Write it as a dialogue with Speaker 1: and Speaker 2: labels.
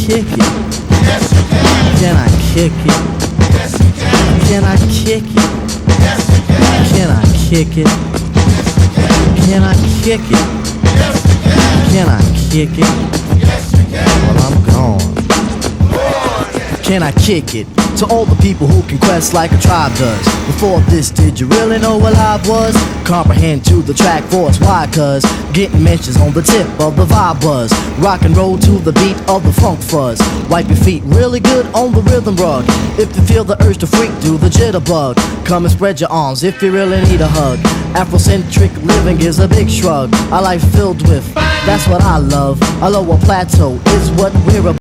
Speaker 1: kick it?
Speaker 2: Yes, you can.
Speaker 1: Can I kick it?
Speaker 2: Yes, you can.
Speaker 1: Can I kick it?
Speaker 2: Yes, you can.
Speaker 1: Can I kick it? Can I kick it?
Speaker 2: Yes, you can.
Speaker 1: Can I kick it?
Speaker 2: Yes, you can.
Speaker 1: Well, I'm gone. Can I kick it? To all the people who can quest like a tribe does. Before this, did you really know what live was? Comprehend to the track force, why? Cause getting mentions on the tip of the vibe was. Rock and roll to the beat of the funk fuzz. Wipe your feet really good on the rhythm rug. If you feel the urge to freak, do the jitterbug. Come and spread your arms if you really need a hug. Afrocentric living is a big shrug. A life filled with, that's what I love. A lower plateau is what we're about.